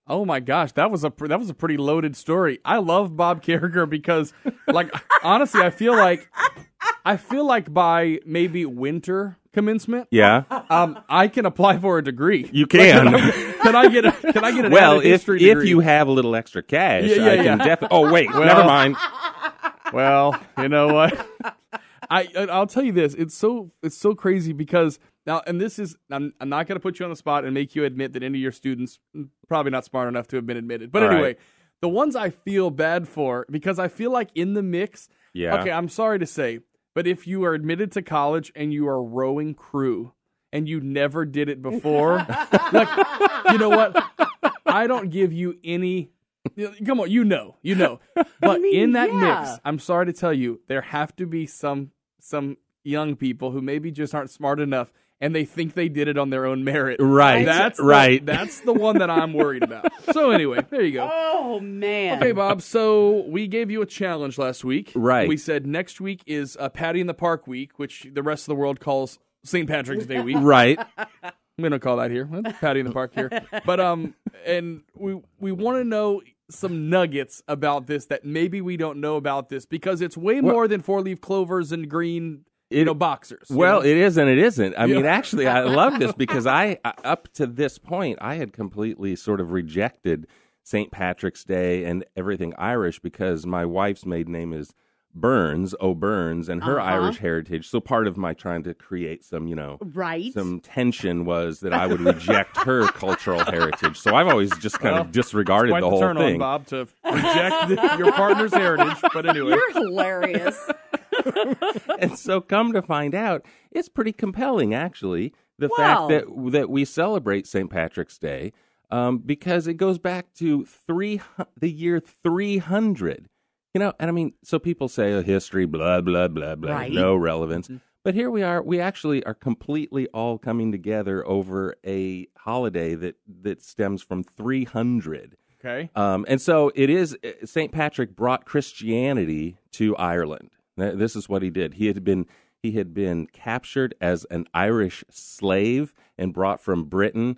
Oh my gosh, that was a pretty loaded story. I love Bob Carriger because, like, honestly, I feel like by maybe winter commencement, Yeah, I can apply for a degree. you can. Can I get an Well, added if history degree? you have a little extra cash, Yeah, I can definitely. Oh wait, never mind. Well, you know what? I'll tell you this. It's so crazy because now, and this is, I'm not going to put you on the spot and make you admit that any of your students probably not smart enough to have been admitted. But All anyway, right. the ones I feel bad for, because I feel like in the mix, Yeah. okay, I'm sorry to say, but if you are admitted to college and you are rowing crew and you never did it before, like, you know what? I don't give you any. Come on, you know. But in that mix, I'm sorry to tell you, there have to be some young people who maybe just aren't smart enough, and they think they did it on their own merit. Right, That's right. That's the one that I'm worried about. So anyway, there you go. Oh, man. Okay, Bob. So we gave you a challenge last week. Right. We said next week is Patty in the Park week, which the rest of the world calls St. Patrick's Day week. Right. We don't call that here. It's Patty in the Park here. But and we want to know some nuggets about this that maybe we don't know about this because it's way more than 4-leaf clovers and green, boxers. Well, it is and it isn't. I mean, Yeah. actually, I love this because I up to this point, I had completely sort of rejected St. Patrick's Day and everything Irish because my wife's maiden name is Burns, O'Burns, and her Irish heritage. So part of my trying to create some, Right. some tension was that I would reject her cultural heritage. So I've always just kind of disregarded Quite the whole turn thing. on, Bob, to reject your partner's heritage. But anyway. You're hilarious. And so come to find out, it's pretty compelling, actually, the Wow. fact that we celebrate St. Patrick's Day because it goes back to the year 300. And I mean, so people say history, blah, blah, blah, blah, Right. no relevance. But here we are. We actually are completely all coming together over a holiday that stems from 300. Okay. And so it is, St. Patrick brought Christianity to Ireland. This is what he did. He had been captured as an Irish slave and brought from Britain.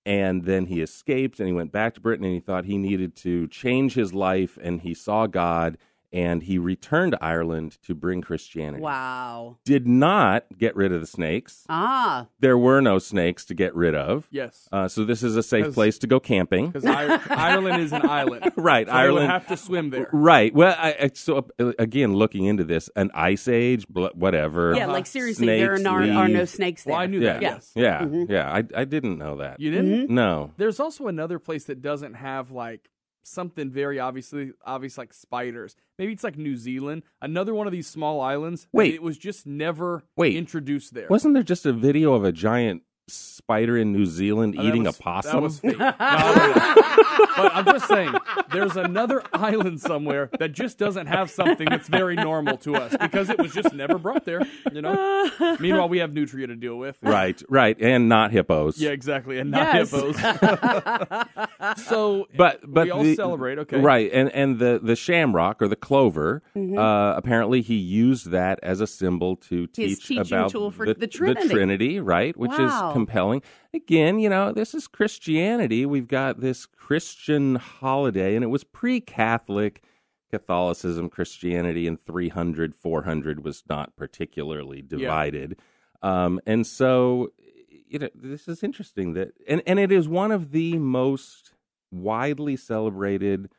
And then he escaped and he went back to Britain and he thought he needed to change his life and he saw God and he returned to Ireland to bring Christianity. Wow. Did not get rid of the snakes. Ah. There were no snakes to get rid of. Yes. So this is a safe place to go camping. Because Ireland is an island. Right. So Ireland. They would have to swim there. Right. Well, so again, looking into this, an ice age, whatever. Yeah, like seriously, Snakes there are no leave. snakes there. Well, I knew Yeah. that, yes. Yeah. Mm-hmm. Yeah. I didn't know that. You didn't? No. There's also another place that doesn't have, like, something very obvious like spiders. Maybe it's like New Zealand. Another one of these small islands. Wait. It was just never Wait. introduced there. Wasn't there just a video of a giant spider in New Zealand Oh, that eating was- a possum? That was fake. No. But I'm just saying, there's another island somewhere that just doesn't have something that's very normal to us because it was just never brought there, Meanwhile, we have nutria to deal with. Right. And not hippos. Yeah, exactly, and not Yes. hippos. So, But we all celebrate, okay. Right, and the shamrock or the clover, apparently he used that as a symbol to His teach teaching about tool for the Trinity. the Trinity, right? Which Wow. is compelling. Again, this is Christianity. We've got this Christian holiday, and it was pre-Catholic. Catholicism, Christianity in 300, 400 was not particularly divided. And so, this is interesting that, and it is one of the most widely celebrated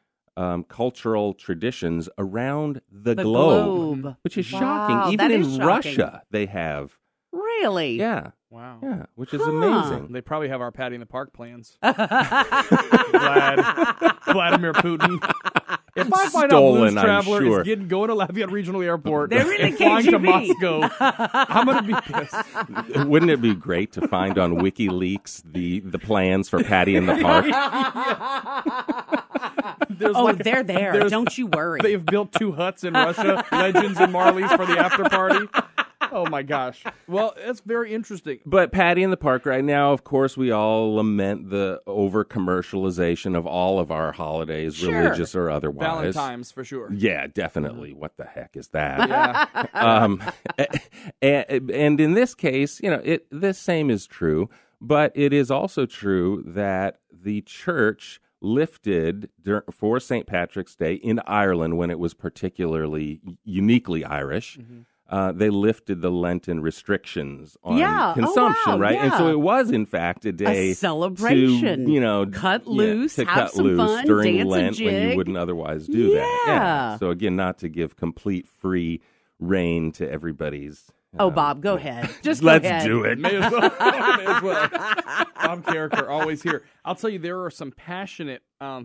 cultural traditions around the globe, which is Wow, shocking. that Even is in shocking. Russia, they have. Really? Yeah. Wow. Yeah, which is amazing. They probably have our Patty in the Park plans. Vladimir Putin. If I find out Stolen, Blues I'm Traveler sure. is going to Lafayette Regional Airport They're really and flying to KGB. Moscow, I'm going to be pissed. Wouldn't it be great to find on WikiLeaks the plans for Patty in the Park? Oh, they're there. there's- Don't you worry. They've built 2 huts in Russia, Legends and Marley's for the after party. Oh, my gosh. Well, that's very interesting. But Patty in the Park right now, of course, we all lament the over-commercialization of all of our holidays, Sure. religious or otherwise. Valentine's, for sure. Yeah, definitely. What the heck is that? Yeah. And in this case, the same is true, but it is also true that the church lifted for St. Patrick's Day in Ireland when it was particularly uniquely Irish. They lifted the Lenten restrictions on consumption, right? Yeah. And so it was, in fact, a day celebration. to, cut loose, to have cut some loose fun, during dance Lent a jig. when you wouldn't otherwise do that. Yeah. So again, not to give complete free reign to everybody's. Bob, go ahead. Just let's go ahead. do it. May as well. May as well. Bob Carricker, always here. I'll tell you, there are some passionate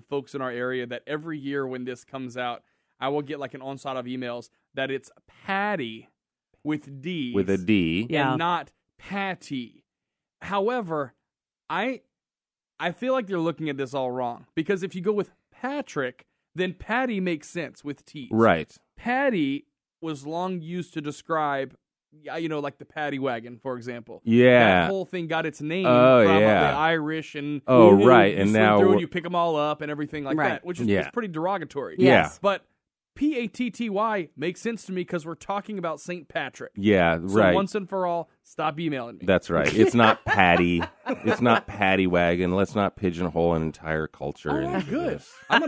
folks in our area that every year when this comes out, I will get like an onslaught of emails that it's Patty with D. With a D. And not Patty. However, I feel like they're looking at this all wrong. Because if you go with Patrick, then Patty makes sense with T's. Right. Patty was long used to describe, like the paddy wagon, for example. Yeah. That whole thing got its name Oh, from yeah. the Irish and Right. you And swim now through and you pick them all up and everything like Right. that, which is Yeah. it's pretty derogatory. Yes. But Patty makes sense to me because we're talking about St. Patrick. Yeah, So right. once and for all, stop emailing me. That's right. It's not Patty. It's not Patty wagon. Let's not pigeonhole an entire culture. All right, into good. this. I'm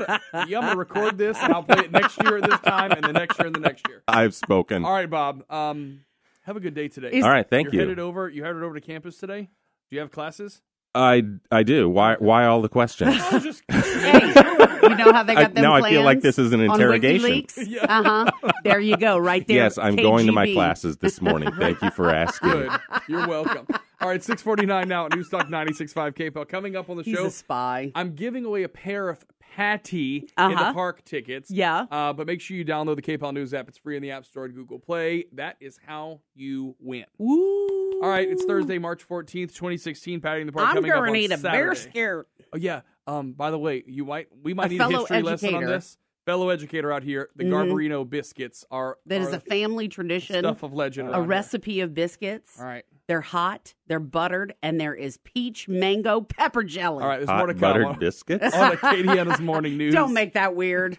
gonna record this and I'll play it next year at this time and the next year and the next year. I've spoken. All right, Bob. Have a good day today. All right, thank You you. headed over to campus today? Do you have classes? I do. Why all the questions? Oh, just Hey, you know how they got them now I plans feel like this is an on interrogation. WikiLeaks? There you go, right there. Yes, I'm going to my KGB. classes this morning. Thank you for asking. good. You're welcome. All right, 6:49 now at Newstalk 96.5 KPEL. Coming up on the He's show, a spy. I'm giving away a pair of Patty in the Park tickets. Yeah. But make sure you download the KPEL News app. It's free in the App Store and Google Play. That is how you win. Woo. All right, it's Thursday, March 14th, 2016. Patty in the Park I'm coming up going on to need a Saturday. bear scare. Oh yeah. By the way, we might A need a fellow history lesson on educator. this. Fellow educator out here, the Garbarino biscuits are That is a family tradition. stuff of legend. A around here. recipe of biscuits. All right. They're hot, they're buttered, and there is peach mango pepper jelly. All right, there's more to Hot come buttered on, biscuits. on the Acadiana's Morning News. Don't make that weird.